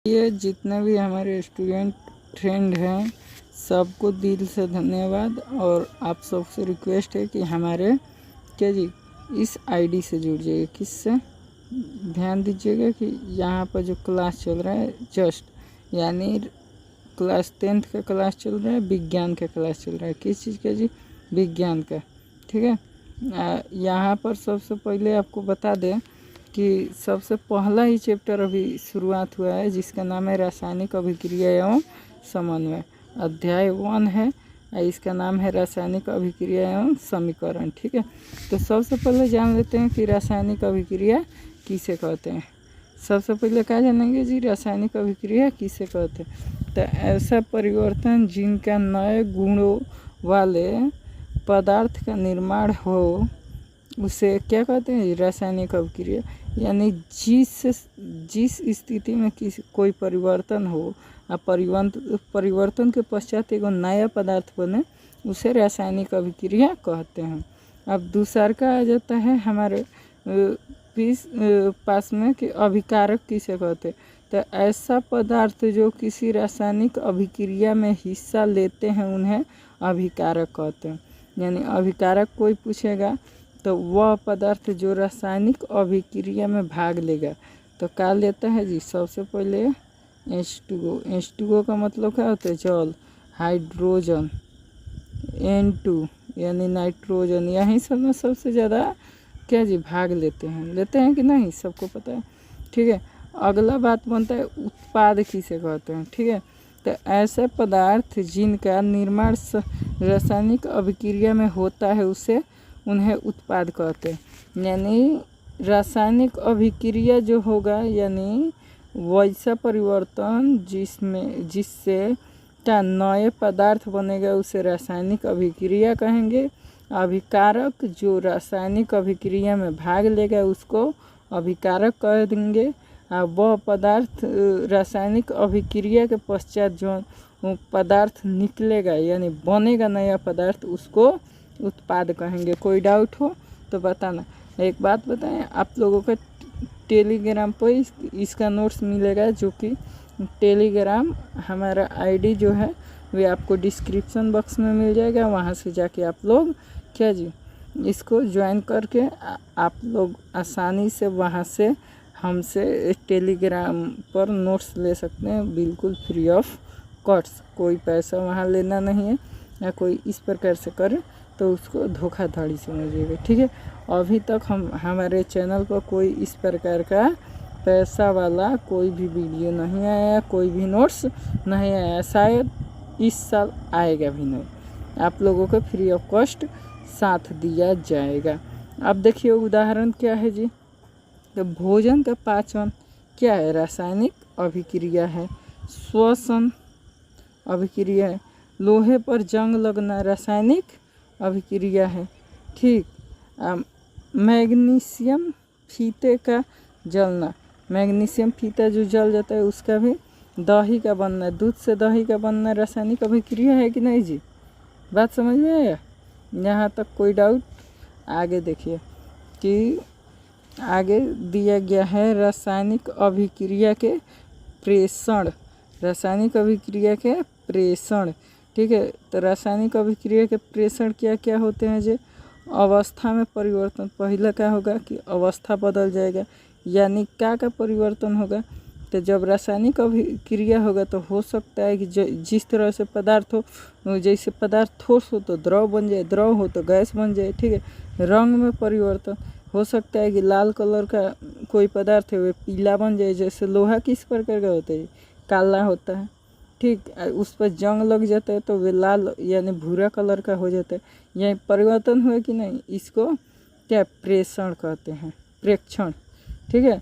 ये जितने भी हमारे स्टूडेंट फ्रेंड हैं सबको दिल से धन्यवाद। और आप सबसे रिक्वेस्ट है कि हमारे क्या जी इस आईडी से जुड़ जाइए। किससे ध्यान दीजिएगा कि यहाँ पर जो क्लास चल रहा है जस्ट यानी क्लास 10th का क्लास चल रहा है, विज्ञान का क्लास चल रहा है। किस चीज़ का जी? विज्ञान का। ठीक है, यहाँ पर सबसे पहले आपको बता दें कि सबसे पहला ही चैप्टर अभी शुरुआत हुआ है जिसका नाम है रासायनिक अभिक्रिया एवं समन्वय। अध्याय 1 है, इसका नाम है रासायनिक अभिक्रिया एवं समीकरण। ठीक है, तो सबसे पहले जान लेते हैं कि रासायनिक अभिक्रिया किसे कहते हैं। सबसे पहले क्या जानेंगे जी? रासायनिक अभिक्रिया किसे कहते हैं? तो ऐसा परिवर्तन जिनका नए गुणों वाले पदार्थ का निर्माण हो उसे क्या कहते हैं? रासायनिक अभिक्रिया। यानी जिस स्थिति में कोई परिवर्तन हो और परिवर्तन के पश्चात एक नया पदार्थ बने उसे रासायनिक अभिक्रिया कहते हैं। अब दूसरा का आ जाता है हमारे पास में कि अभिकारक किसे कहते हैं। तो ऐसा पदार्थ जो किसी रासायनिक अभिक्रिया में हिस्सा लेते हैं उन्हें अभिकारक कहते हैं। यानी अभिकारक कोई पूछेगा तो वह पदार्थ जो रासायनिक अभिक्रिया में भाग लेगा तो क्या लेता है जी? सबसे पहले H2O। H2O का मतलब क्या होता है? जल। हाइड्रोजन N2 यानी नाइट्रोजन। यही सब में सबसे ज़्यादा क्या जी भाग लेते हैं कि नहीं? सबको पता है। ठीक है, अगला बात बनता है उत्पाद किसे कहते हैं। ठीक है, तो ऐसे पदार्थ जिनका निर्माण रासायनिक अभिक्रिया में होता है उन्हें उत्पाद कहते हैं। यानी रासायनिक अभिक्रिया जो होगा यानी वैसा परिवर्तन जिससे क्या नए पदार्थ बनेगा उसे रासायनिक अभिक्रिया कहेंगे। अभिकारक जो रासायनिक अभिक्रिया में भाग लेगा उसको अभिकारक कह देंगे। और वह पदार्थ रासायनिक अभिक्रिया के पश्चात जो पदार्थ निकलेगा यानी बनेगा नया पदार्थ उसको उत्पाद कहेंगे। कोई डाउट हो तो बताना। एक बात बताएं, आप लोगों का टेलीग्राम पर इसका नोट्स मिलेगा जो कि टेलीग्राम हमारा आईडी जो है वे आपको डिस्क्रिप्शन बॉक्स में मिल जाएगा। वहाँ से जाके आप लोग क्या जी इसको ज्वाइन करके आप लोग आसानी से वहाँ से हमसे टेलीग्राम पर नोट्स ले सकते हैं बिल्कुल फ्री ऑफ कॉस्ट। कोई पैसा वहाँ लेना नहीं है या कोई इस प्रकार से करे तो उसको धोखाधड़ी समझिएगा। ठीक है, अभी तक हमारे चैनल पर कोई इस प्रकार का पैसा वाला कोई भी वीडियो नहीं आया, कोई भी नोट्स नहीं आया, शायद इस साल आएगा भी नहीं। आप लोगों को फ्री ऑफ कॉस्ट साथ दिया जाएगा। अब देखिए उदाहरण क्या है जी? तो भोजन का पाचन क्या है? रासायनिक अभिक्रिया है। श्वसन अभिक्रिया है। लोहे पर जंग लगना रासायनिक अभिक्रिया है। ठीक, मैग्नीशियम फीते का जलना, मैग्नीशियम फीता जो जल जाता है उसका भी दही का बनना, दूध से दही का बनना रासायनिक अभिक्रिया है कि नहीं जी? बात समझ में आया? यहाँ तक कोई डाउट? आगे देखिए कि आगे दिया गया है रासायनिक अभिक्रिया के प्रेषण। रासायनिक अभिक्रिया के प्रेषण। ठीक है, तो रासायनिक अभिक्रिया के प्रेषण क्या क्या होते हैं जी? अवस्था में परिवर्तन। पहला क्या होगा कि अवस्था बदल जाएगा। यानी क्या परिवर्तन होगा? तो जब रासायनिक अभिक्रिया होगा तो हो सकता है कि जिस तरह से पदार्थ हो, जैसे पदार्थ ठोस हो तो द्रव बन जाए, द्रव हो तो गैस बन जाए। ठीक है, रंग में परिवर्तन हो सकता है कि लाल कलर का कोई पदार्थ है वे पीला बन जाए। जैसे लोहा किस प्रकार का होता है? काला होता है। ठीक, उस पर जंग लग जाता है तो वे लाल यानी भूरा कलर का हो जाता है। यह परिवर्तन हुआ कि नहीं? इसको क्या प्रेषण कहते हैं, प्रेक्षण। ठीक है,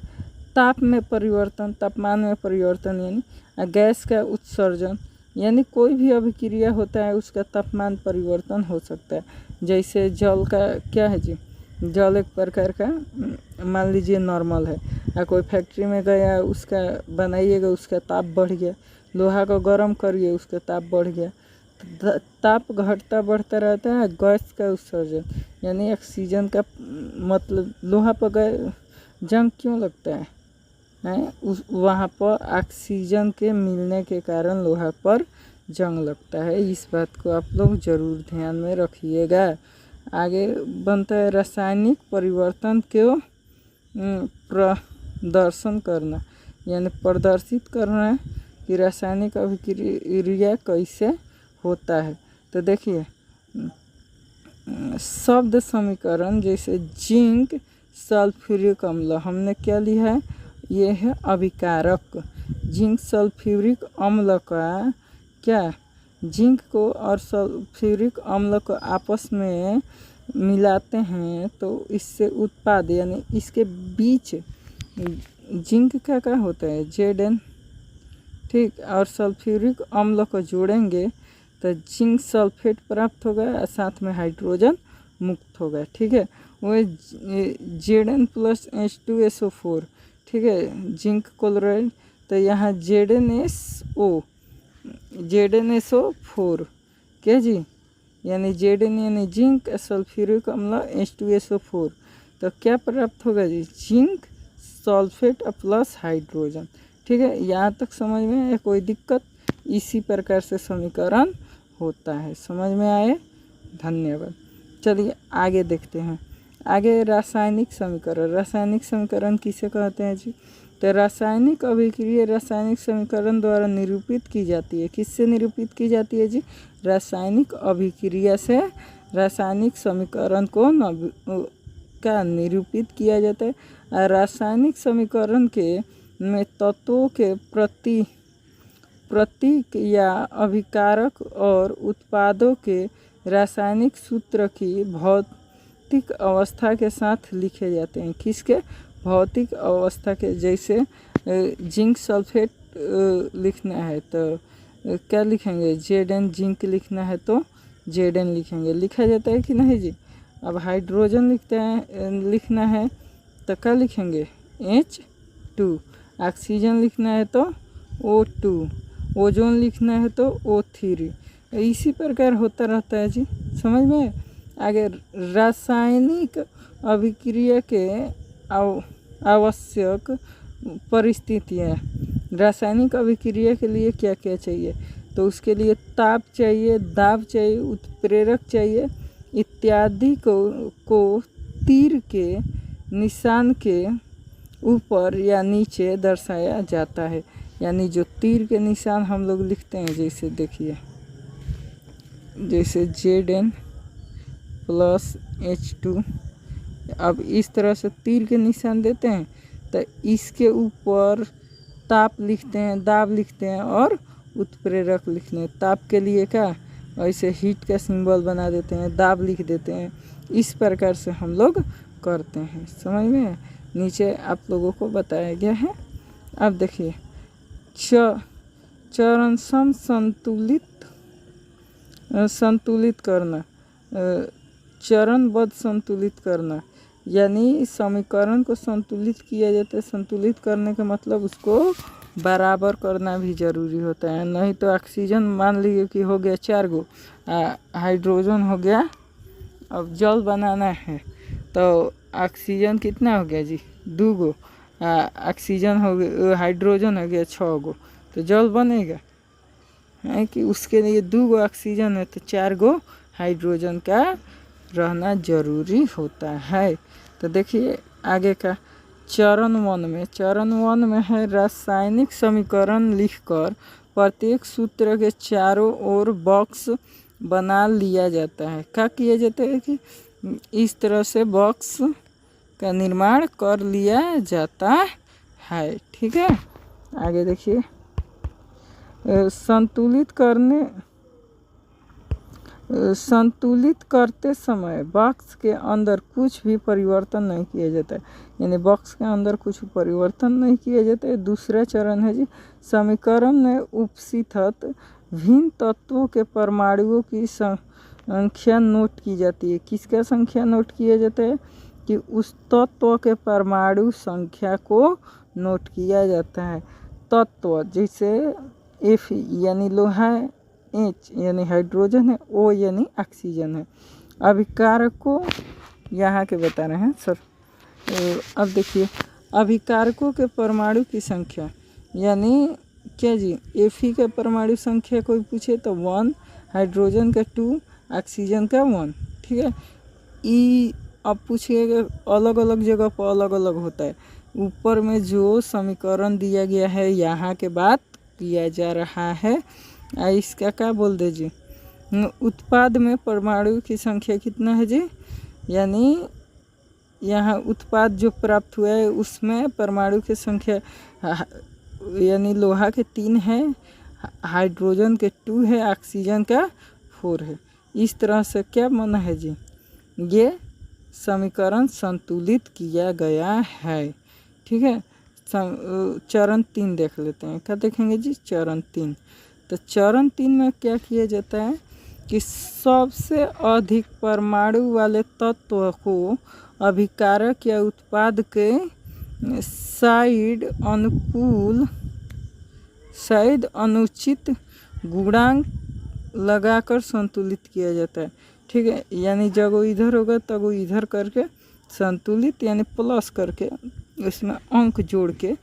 ताप में परिवर्तन, तापमान में परिवर्तन यानी गैस का उत्सर्जन। यानी कोई भी अभिक्रिया होता है उसका तापमान परिवर्तन हो सकता है। जैसे जल का क्या है जी? जल एक प्रकार का मान लीजिए नॉर्मल है या कोई फैक्ट्री में गया उसका बनाइएगा उसका ताप बढ़ गया, लोहा को गर्म करिए उसका ताप बढ़ गया। ताप घटता बढ़ता रहता है। गैस का उत्सर्जन यानी ऑक्सीजन का मतलब लोहा पर जंग क्यों लगता है? हैं, उस वहाँ पर ऑक्सीजन के मिलने के कारण लोहा पर जंग लगता है। इस बात को आप लोग ज़रूर ध्यान में रखिएगा। आगे बनता है रासायनिक परिवर्तन को प्रदर्शन करना, यानी प्रदर्शित करना है कि रासायनिक अभिक्रिया कैसे होता है। तो देखिए शब्द समीकरण जैसे जिंक सल्फ्यूरिक अम्ल, हमने क्या लिया है, ये है अभिकारक। जिंक सल्फ्यूरिक अम्ल का क्या, जिंक को और सल्फ्यूरिक अम्ल को आपस में मिलाते हैं तो इससे उत्पाद यानी इसके बीच जिंक का क्या होता है, Zn, ठीक, और सल्फ्यूरिक अम्ल को जोड़ेंगे तो जिंक सल्फेट प्राप्त होगा और साथ में हाइड्रोजन मुक्त होगा। ठीक है, वो Zn प्लस H2SO4, ठीक है, जिंक क्लोराइड, तो यहाँ ZnSO4 क्या जी, यानी Zn यानी जिंक सल्फ्यूरिक अम्ल H2SO4, तो क्या प्राप्त होगा जी, जिंक सल्फेट प्लस हाइड्रोजन। ठीक है, यहाँ तक समझ में आए, कोई दिक्कत? इसी प्रकार से समीकरण होता है, समझ में आए? धन्यवाद। चलिए आगे देखते हैं। आगे रासायनिक समीकरण, रासायनिक समीकरण किसे कहते हैं जी, तो रासायनिक अभिक्रिया रासायनिक समीकरण द्वारा निरूपित की जाती है। किससे निरूपित की जाती है जी, रासायनिक अभिक्रिया से रासायनिक समीकरण को क्या निरूपित किया जाता है। रासायनिक समीकरण के में तत्वों के प्रतीक या अभिकारक और उत्पादों के रासायनिक सूत्र की भौतिक अवस्था के साथ लिखे जाते हैं। किसके, भौतिक अवस्था के, जैसे जिंक सल्फेट लिखना है तो क्या लिखेंगे, Zn, जिंक लिखना है तो Zn लिखेंगे, लिखा जाता है कि नहीं जी। अब हाइड्रोजन लिखना है तो क्या लिखेंगे, H2, ऑक्सीजन लिखना है तो O2, ओजोन लिखना है तो O3। इसी प्रकार होता रहता है जी, समझ में। आगे रासायनिक अभिक्रिया के आवश्यक परिस्थितियाँ, रासायनिक अभिक्रिया के लिए क्या क्या चाहिए, तो उसके लिए ताप चाहिए, दाब चाहिए, उत्प्रेरक चाहिए इत्यादि को तीर के निशान के ऊपर या नीचे दर्शाया जाता है। यानी जो तीर के निशान हम लोग लिखते हैं, जैसे देखिए, जैसे Zn प्लस H2, अब इस तरह से तीर के निशान देते हैं तो इसके ऊपर ताप लिखते हैं, दाब लिखते हैं और उत्प्रेरक लिखते हैं। ताप के लिए क्या, ऐसे हीट का सिंबल बना देते हैं, दाब लिख देते हैं। इस प्रकार से हम लोग करते हैं, समझ में। नीचे आप लोगों को बताया गया है। अब देखिए चरणसम संतुलित करना, चरणबद्ध संतुलित करना, यानी समीकरण को संतुलित किया जाता है। संतुलित करने का मतलब उसको बराबर करना भी ज़रूरी होता है। नहीं तो ऑक्सीजन मान लीजिए कि हो गया 4 गो, हाइड्रोजन हो गया, अब जल बनाना है तो ऑक्सीजन कितना हो गया जी, 2 गो, ऑक्सीजन हो गया, हाइड्रोजन हो गया 6 गो, तो जल बनेगा है कि उसके लिए 2 गो ऑक्सीजन है तो 4 गो हाइड्रोजन का रहना ज़रूरी होता है। तो देखिए आगे का चरण 1 में है रासायनिक समीकरण लिखकर प्रत्येक सूत्र के चारों ओर बॉक्स बना लिया जाता है। क्या किया जाता है कि इस तरह से बॉक्स का निर्माण कर लिया जाता है। ठीक है, आगे देखिए संतुलित करते समय बॉक्स के अंदर कुछ भी परिवर्तन नहीं किया जाता है, यानी बॉक्स के अंदर कुछ परिवर्तन नहीं किया जाता है। दूसरा चरण है जी, समीकरण में उपस्थित भिन्न तत्वों के परमाणुओं की संख्या नोट की जाती है। किसका संख्या नोट किया जाता है, कि उस तत्व के परमाणु संख्या को नोट किया जाता है। तत्व जैसे F यानी लोहा है, H यानी हाइड्रोजन है, O यानी ऑक्सीजन है। अभिकारक को यहाँ के बता रहे हैं सर। अब देखिए अभिकारकों के परमाणु की संख्या, यानी क्या जी, Fe का परमाणु संख्या कोई पूछे तो 1, हाइड्रोजन का 2, ऑक्सीजन का 1, ठीक है। ई अब पूछिएगा अलग अलग जगह पर अलग अलग होता है। ऊपर में जो समीकरण दिया गया है यहाँ के बात किया जा रहा है। इसका क्या बोल दे जी, उत्पाद में परमाणु की संख्या कितना है जी, यानी यहाँ उत्पाद जो प्राप्त हुआ है उसमें परमाणु की संख्या यानी लोहा के 3 है, हाइड्रोजन के 2 है, ऑक्सीजन का 4 है। इस तरह से क्या माना है जी, ये समीकरण संतुलित किया गया है, ठीक है। चरण 3 देख लेते हैं, क्या देखेंगे जी, चरण 3। तो चरण 3 में क्या किया जाता है कि सबसे अधिक परमाणु वाले तत्व को अभिकारक या उत्पाद के शायद अनुचित गुणांक लगाकर संतुलित किया जाता है, ठीक है। यानी जब वो इधर होगा तब वो इधर करके संतुलित यानी प्लस करके इसमें अंक जोड़ के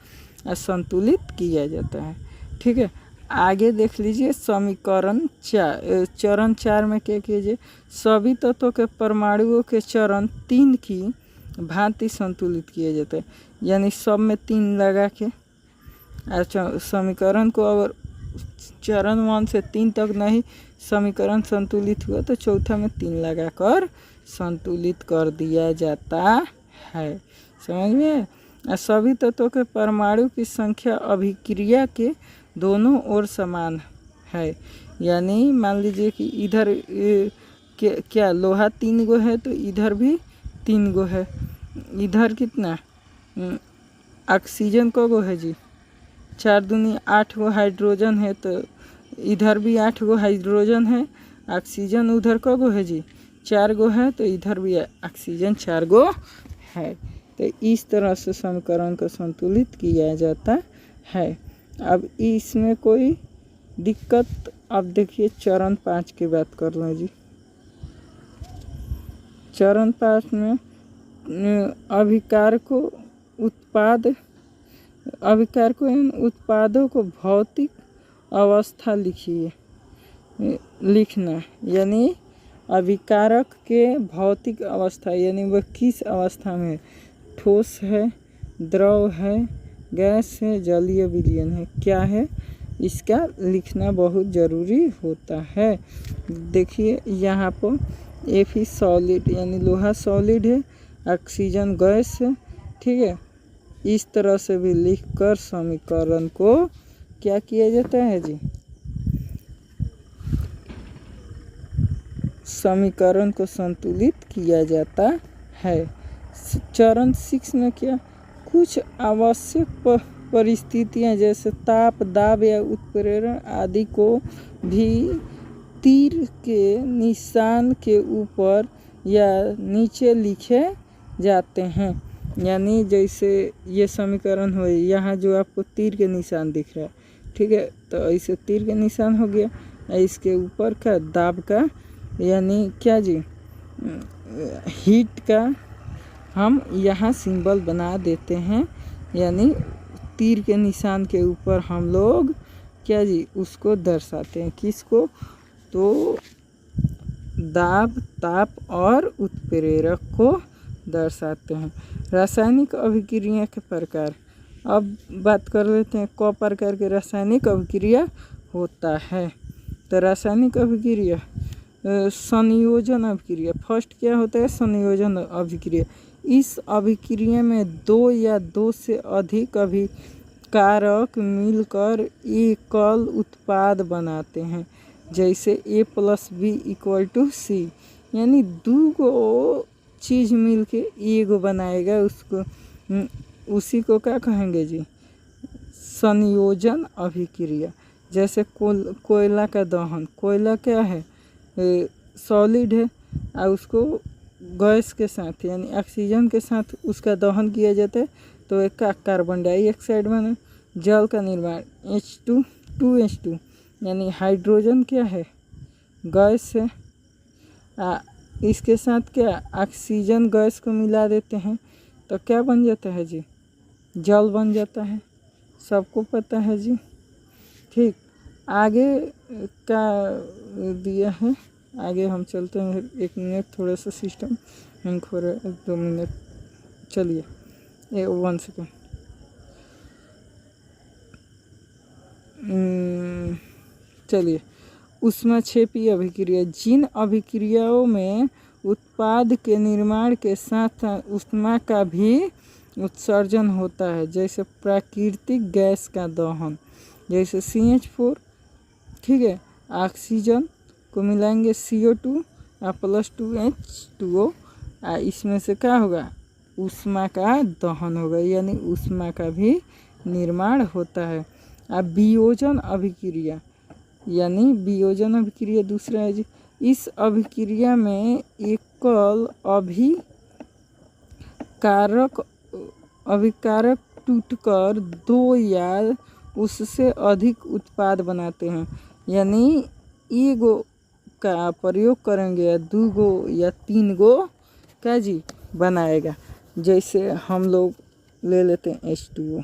संतुलित किया जाता है, ठीक है। आगे देख लीजिए समीकरण 4, चरण 4 में क्या कीजिए, सभी तत्वों के परमाणुओं के चरण 3 की भांति संतुलित किया जाता है, यानी सब में 3 लगा के। अच्छा, समीकरण को अगर चरण 1 से 3 तक नहीं समीकरण संतुलित हुआ तो चौथा में 3 लगाकर संतुलित कर दिया जाता है, समझ में। सभी तत्वों के परमाणु की संख्या अभिक्रिया के दोनों ओर समान है, यानी मान लीजिए कि इधर क्या लोहा 3 गो है तो इधर भी 3 गो है। इधर कितना ऑक्सीजन को गो है जी, 4 दूनी 8 गो हाइड्रोजन है, तो इधर भी 8 गो हाइड्रोजन है। ऑक्सीजन उधर को गो है जी, 4 गो है, तो इधर भी ऑक्सीजन 4 गो है। तो इस तरह से समीकरण को संतुलित किया जाता है। अब इसमें कोई दिक्कत, अब देखिए चरण 5 की बात कर लें जी। चरण 5 में अभिकारकों उत्पादों को भौतिक अवस्था लिखना, यानी अभिकारक के भौतिक अवस्था, यानी वह किस अवस्था में, ठोस है, द्रव है, गैस है, जलीय विलयन है, क्या है, इसका लिखना बहुत ज़रूरी होता है। देखिए यहाँ पर Fe सॉलिड यानी लोहा सॉलिड है, ऑक्सीजन गैस है, ठीक है। इस तरह से भी लिखकर समीकरण को क्या किया जाता है जी, समीकरण को संतुलित किया जाता है। चरण 6 में क्या, कुछ आवश्यक परिस्थितियां जैसे ताप, दाब या उत्प्रेरण आदि को भी तीर के निशान के ऊपर या नीचे लिखे जाते हैं, यानी जैसे ये समीकरण हो, यहाँ जो आपको तीर के निशान दिख रहा है, ठीक है, तो ऐसे तीर के निशान हो गया। इसके ऊपर का दाब का यानी क्या जी, हीट का हम यहाँ सिंबल बना देते हैं, यानी तीर के निशान के ऊपर हम लोग क्या जी उसको दर्शाते हैं, किसको, तो दाब, ताप और उत्प्रेरक को दर्शाते हैं। रासायनिक अभिक्रिया के प्रकार, अब बात कर लेते हैं क प्रकार के रासायनिक अभिक्रिया होता है। तो रासायनिक अभिक्रिया, संयोजन अभिक्रिया, फर्स्ट क्या होता है, संयोजन अभिक्रिया। इस अभिक्रिया में 2 या 2 से अधिक अभिकारक मिलकर एकल उत्पाद बनाते हैं, जैसे A+B=C, यानी 2 गो चीज़ मिलके एगो बनाएगा, उसको उसी को क्या कहेंगे जी, संयोजन अभिक्रिया। जैसे कोयला का दहन, कोयला क्या है, सॉलिड है, और उसको गैस के साथ यानी ऑक्सीजन के साथ उसका दहन किया जाता है, तो एक का कार्बन डाइऑक्साइड बना। जल का निर्माण H2 यानी हाइड्रोजन क्या है, गैस है, इसके साथ क्या ऑक्सीजन गैस को मिला देते हैं, तो क्या बन जाता है जी, जल बन जाता है, सबको पता है जी। ठीक, आगे का दिया है, आगे हम चलते हैं। 1 मिनट, थोड़ा सा सिस्टम हैंग हो रहा है। 2 मिनट, चलिए 1 सेकेंड। चलिए, ऊष्माक्षेपी अभिक्रिया, जिन अभिक्रियाओं में उत्पाद के निर्माण के साथ ऊष्मा का भी उत्सर्जन होता है, जैसे प्राकृतिक गैस का दहन, जैसे CH4, ठीक है, ऑक्सीजन को मिलाएंगे CO2 और +2H2O, इसमें से क्या होगा, ऊष्मा का दहन होगा, यानी ऊष्मा का भी निर्माण होता है। अब वियोजन अभिक्रिया, यानी वियोजन अभिक्रिया दूसरा है जी। इस अभिक्रिया में एकल अभिकारक टूटकर 2 या उससे अधिक उत्पाद बनाते हैं, यानी एगो का प्रयोग करेंगे या 2 गो या 3 गो क्या जी बनाएगा। जैसे हम लोग ले लेते हैं H2O,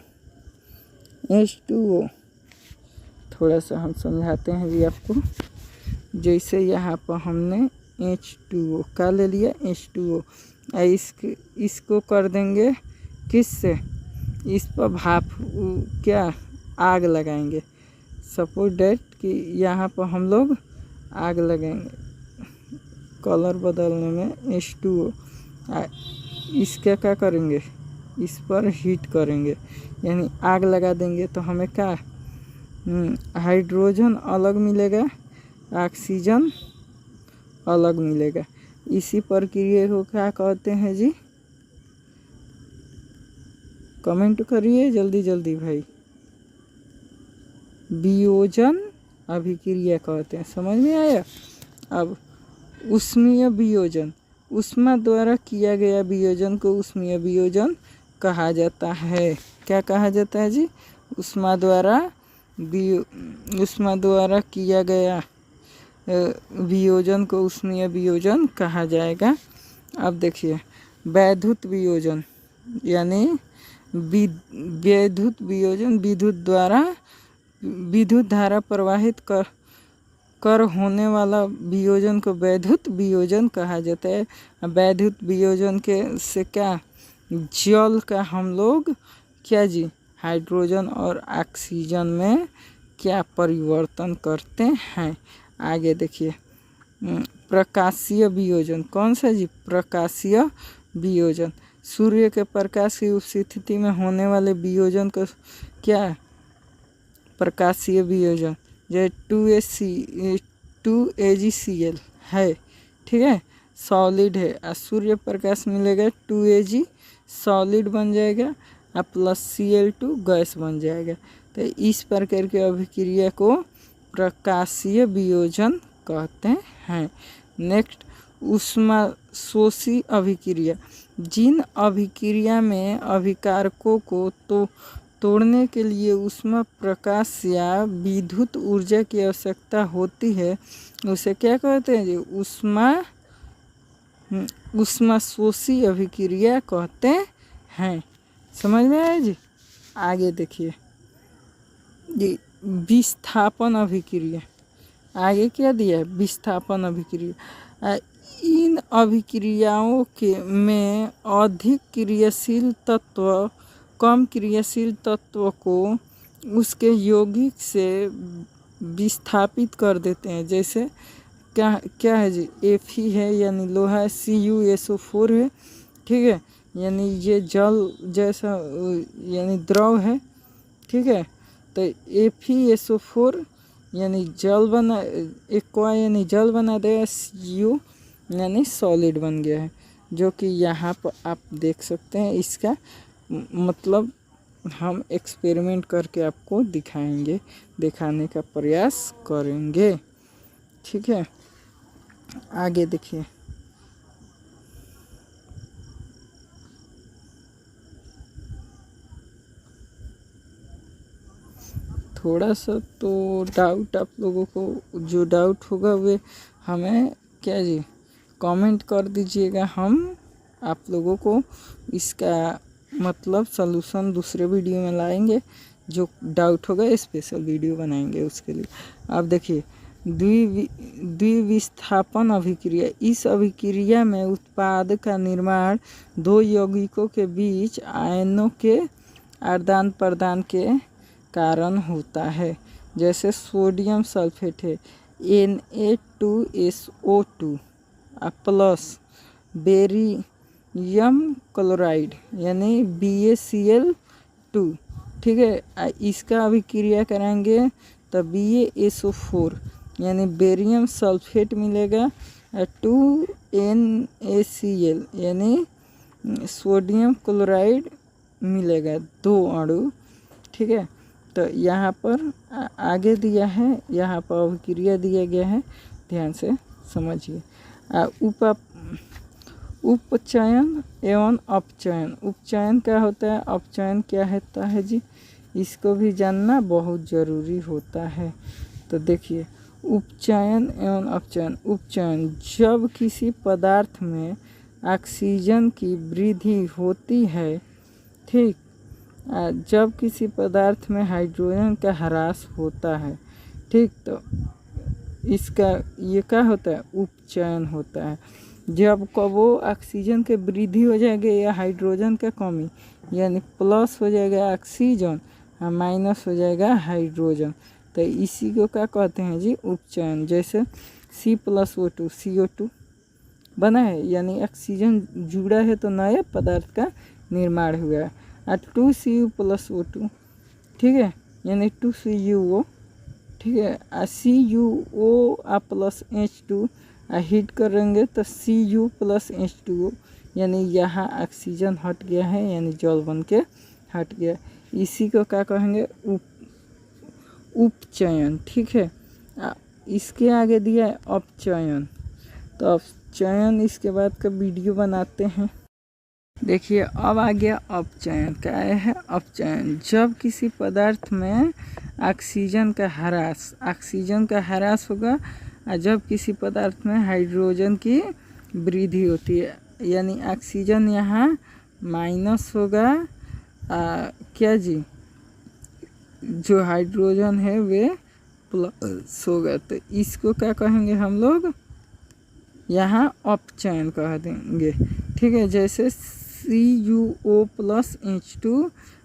थोड़ा सा हम समझाते हैं जी आपको। जैसे यहाँ पर हमने H2O का ले लिया, H2O, इसको कर देंगे किससे, इस पर भाप क्या आग लगाएंगे। सपोज डेट कि यहाँ पर हम लोग आग लगाएंगे कलर बदलने में H2O, इसका क्या करेंगे, इस पर हीट करेंगे, यानी आग लगा देंगे, तो हमें क्या हाइड्रोजन अलग मिलेगा, ऑक्सीजन अलग मिलेगा। इसी प्रक्रिया को क्या कहते हैं जी, कमेंट करिए जल्दी जल्दी भाई। वियोजन अभिक्रिया कहते हैं, समझ में आया। अब ऊष्मीय वियोजन, ऊष्मा द्वारा किया गया वियोजन को ऊष्मीय वियोजन कहा जाता है। क्या कहा जाता है जी, ऊष्मा द्वारा किया गया वियोजन को ऊष्मीय वियोजन कहा जाएगा। अब देखिए वैद्युत वियोजन, यानी वैद्युत वियोजन, विद्युत धारा प्रवाहित कर होने वाला वियोजन को वैद्युत वियोजन कहा जाता है। वैद्युत वियोजन के से क्या, जल का हम लोग क्या जी हाइड्रोजन और ऑक्सीजन में क्या परिवर्तन करते हैं। आगे देखिए प्रकाशीय वियोजन, कौन सा जी, प्रकाशीय वियोजन, सूर्य के प्रकाश की उपस्थिति में होने वाले वियोजन को क्या, प्रकाशीय वियोजन, जैसे 2AgCl है, ठीक है, सॉलिड है, और सूर्य प्रकाश मिलेगा 2Ag सॉलिड बन जाएगा और +Cl2 गैस बन जाएगा। तो इस प्रकार के अभिक्रिया को प्रकाशीय वियोजन कहते हैं। नेक्स्ट ऊष्माशोषी अभिक्रिया, जिन अभिक्रिया में अभिकारकों को तोड़ने के लिए ऊष्मा प्रकाश या विद्युत ऊर्जा की आवश्यकता होती है, उसे क्या कहते हैं जी, ऊष्माशोषी अभिक्रिया कहते हैं। समझ में आया जी। आगे देखिए जी विस्थापन अभिक्रिया, आगे क्या दिया है, विस्थापन अभिक्रिया। इन अभिक्रियाओं में अधिक क्रियाशील तत्व कम क्रियाशील तत्व को उसके यौगिक से विस्थापित कर देते हैं। जैसे क्या है जी, Fe है यानी लोहा है, CuSO4 है, ठीक है, यानी ये जल जैसा यानी द्रव है, ठीक है। तो FeSO4 यानी जल बना, एक्वा यानी जल बना देगा, Cu यानी सॉलिड बन गया है, जो कि यहाँ पर आप देख सकते हैं। इसका मतलब हम एक्सपेरिमेंट करके आपको दिखाएंगे, दिखाने का प्रयास करेंगे, ठीक है। आगे देखिए थोड़ा सा तो डाउट आप लोगों को जो डाउट होगा वे हमें क्या जी कमेंट कर दीजिएगा, हम आप लोगों को इसका मतलब सलूशन दूसरे वीडियो में लाएंगे, जो डाउट होगा स्पेशल वीडियो बनाएंगे उसके लिए। अब देखिए द्विविस्थापन अभिक्रिया, इस अभिक्रिया में उत्पाद का निर्माण दो यौगिकों के बीच आयनों के आदान प्रदान के कारण होता है। जैसे सोडियम सल्फेट है Na2SO2 प्लस बेरियम क्लोराइड यानी BaCl2, ठीक है। इसका अभिक्रिया कराएंगे तो BaSO4 यानी बेरियम सल्फेट मिलेगा, 2NaCl यानी सोडियम क्लोराइड मिलेगा, 2 अणु, ठीक है। तो यहाँ पर आगे दिया है, यहाँ पर अभिक्रिया दिया गया है, ध्यान से समझिए। उपचयन एवं अपचयन, उपचयन क्या होता है, अपचयन क्या होता है जी, इसको भी जानना बहुत ज़रूरी होता है। तो देखिए उपचयन एवं अपचयन। उपचयन, जब किसी पदार्थ में ऑक्सीजन की वृद्धि होती है, ठीक, जब किसी पदार्थ में हाइड्रोजन का ह्रास होता है, ठीक, तो इसका ये क्या होता है, उपचयन होता है। जब कबो ऑक्सीजन के वृद्धि हो जाएगी या हाइड्रोजन का कमी, यानी प्लस हो जाएगा ऑक्सीजन और माइनस हो जाएगा हाइड्रोजन, तो इसी को क्या कहते हैं जी, उपचयन। जैसे C+O2 CO2 बना है, यानी ऑक्सीजन जुड़ा है तो नए पदार्थ का निर्माण हुआ है। 2Cu+O2, ठीक है, यानी 2CuO, ठीक है। CuO प्लस H2 हीट करेंगे तो Cu+H2O, यानी यहाँ ऑक्सीजन हट गया है, यानी जल बन के हट गया। इसी को क्या कहेंगे, उपचयन, ठीक है। इसके आगे दिया है अपचयन, तो अपचयन इसके बाद का वीडियो बनाते हैं। देखिए अब आ गया अपचयन। क्या है अपचयन, जब किसी पदार्थ में ऑक्सीजन का ह्रास होगा और जब किसी पदार्थ में हाइड्रोजन की वृद्धि होती है, यानी ऑक्सीजन यहाँ माइनस होगा, क्या जी, जो हाइड्रोजन है वे प्लस होगा, तो इसको क्या कहेंगे हम लोग, यहाँ अपचयन कह देंगे, ठीक है। जैसे CuO+H2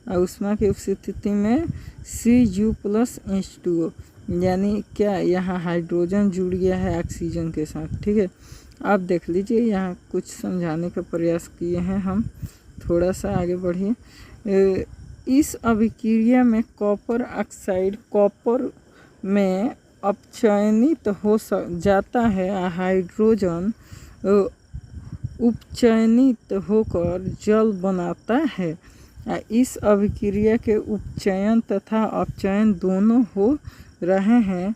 और उष्मा की उपस्थिति में Cu+H2O, यानी क्या, यहाँ हाइड्रोजन जुड़ गया है ऑक्सीजन के साथ, ठीक है। अब देख लीजिए, यहाँ कुछ समझाने का प्रयास किए हैं हम, थोड़ा सा आगे बढ़िए। इस अभिक्रिया में कॉपर ऑक्साइड कॉपर में अपचयनित हो जाता है, हाइड्रोजन उपचयनित होकर जल बनाता है। इस अभिक्रिया के उपचयन तथा अपचयन दोनों हो रहे हैं,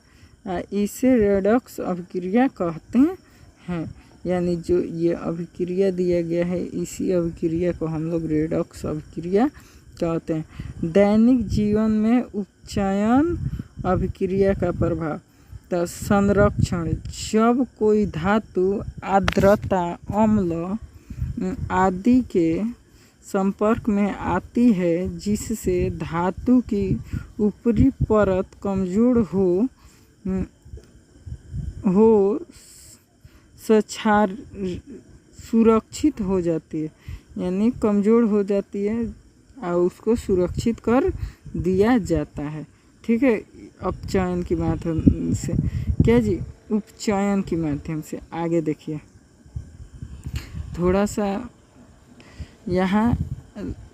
इसे रेडॉक्स अभिक्रिया कहते हैं। यानी जो ये अभिक्रिया दिया गया है, इसी अभिक्रिया को हम लोग रेडॉक्स अभिक्रिया कहते हैं। दैनिक जीवन में उपचयन अभिक्रिया का प्रभाव, तो संरक्षण, जब कोई धातु आर्द्रता, अम्ल आदि के संपर्क में आती है, जिससे धातु की ऊपरी परत कमजोर हो सुरक्षित हो जाती है, यानी कमज़ोर हो जाती है और उसको सुरक्षित कर दिया जाता है, ठीक है, अपचयन के माध्यम से। क्या जी, उपचयन के माध्यम से। आगे देखिए थोड़ा सा, यहाँ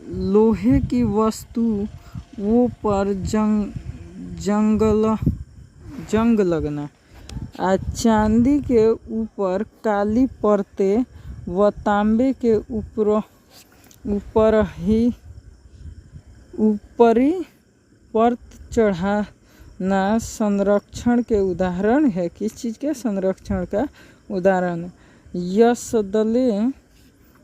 लोहे की वस्तु वो पर जंग लगना, चांदी के ऊपर काली परतें व तांबे के ऊपरी परत चढ़ाना संरक्षण के उदाहरण है। किस चीज़ के संरक्षण का उदाहरण है। यशदले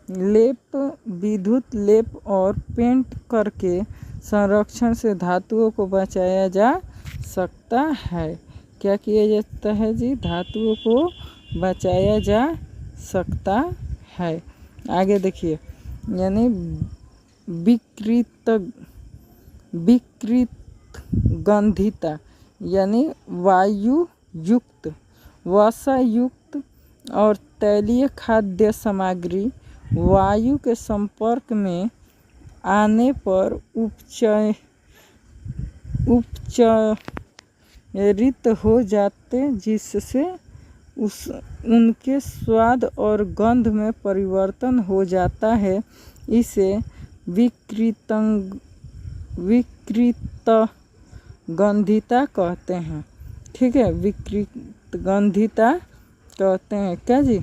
लेप, विद्युत लेप और पेंट करके संरक्षण से धातुओं को बचाया जा सकता है। क्या किया जाता है जी, धातुओं को बचाया जा सकता है। आगे देखिए, यानी विकृत विकृत गंधिता यानी वायु युक्त, वसा युक्त और तैलीय खाद्य सामग्री वायु के संपर्क में आने पर उपचरित हो जाते, जिससे उनके स्वाद और गंध में परिवर्तन हो जाता है। इसे विकृत गंधिता कहते हैं। ठीक है, विकृत गंधिता कहते हैं क्या जी,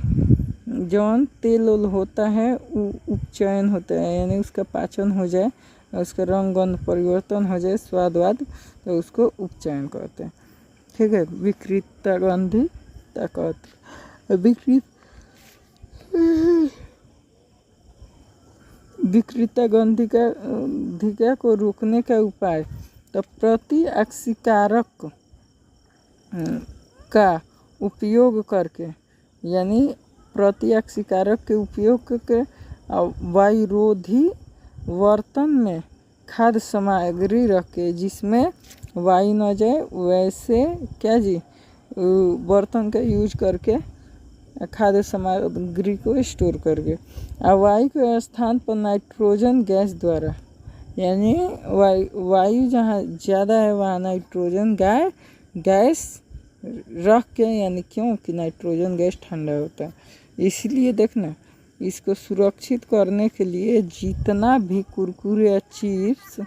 जौन तेल उल होता है उपचयन होता है, यानी उसका पाचन हो जाए, उसका रंग गंध परिवर्तन हो जाए, स्वादवाद, तो उसको उपचयन कहते हैं। ठीक है, विकृत गंधिता कहते हैं। विकृत गंधिका को रोकने का उपाय, तो प्रति ऑक्सीकारक का उपयोग करके, यानी प्रति ऑक्सीकारक के उपयोग करके वायुरोधी बर्तन में खाद्य सामग्री रख के, जिसमें वायु न जाए, वैसे क्या जी बर्तन का यूज करके खाद्य सामग्री को स्टोर करके, और वायु के स्थान पर नाइट्रोजन गैस द्वारा, यानी वायु जहाँ ज़्यादा है वहाँ नाइट्रोजन गैस रख के, यानी क्योंकि नाइट्रोजन गैस ठंडा होता है, इसलिए देखना इसको सुरक्षित करने के लिए जितना भी कुरकुरे या चिप्स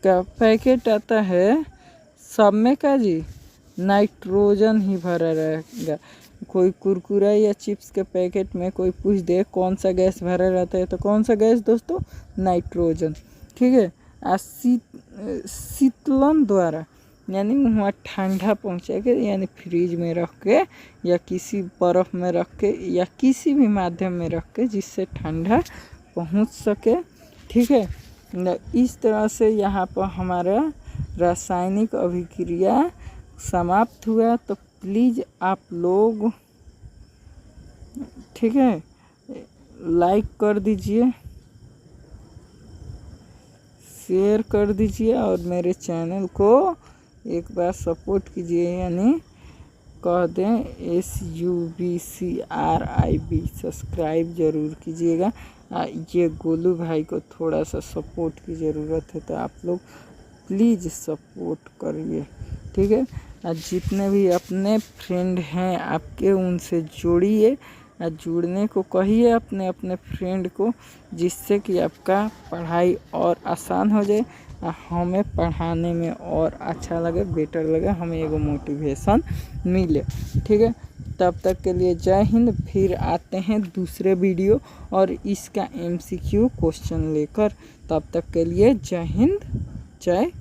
का पैकेट आता है, सब में का जी नाइट्रोजन ही भरा रहेगा। कोई कुरकुरा या चिप्स के पैकेट में कोई पूछ दे कौन सा गैस भरा रहता है, तो कौन सा गैस दोस्तों, नाइट्रोजन। ठीक है, शीतलन द्वारा, यानी वहाँ ठंडा पहुँचा के, यानी फ्रिज में रख के या किसी बर्फ़ में रख के या किसी भी माध्यम में रख के, जिससे ठंडा पहुँच सके। ठीक है, इस तरह से यहाँ पर हमारा रासायनिक अभिक्रिया समाप्त हुआ। तो प्लीज़ आप लोग, ठीक है, लाइक कर दीजिए, शेयर कर दीजिए और मेरे चैनल को एक बार सपोर्ट कीजिए, यानी कह दें SUBCRIB सब्सक्राइब ज़रूर कीजिएगा। ये गोलू भाई को थोड़ा सा सपोर्ट की ज़रूरत है, तो आप लोग प्लीज़ सपोर्ट करिए। ठीक है, जितने भी अपने फ्रेंड हैं आपके, उनसे जोड़िए, जुड़ने को कहिए अपने अपने फ्रेंड को, जिससे कि आपका पढ़ाई और आसान हो जाए, हमें पढ़ाने में और अच्छा लगे, बेटर लगे, हमें एगो मोटिवेशन मिले। ठीक है, तब तक के लिए जय हिंद। फिर आते हैं दूसरे वीडियो और इसका MCQ क्वेश्चन लेकर। तब तक के लिए जय हिंद, जय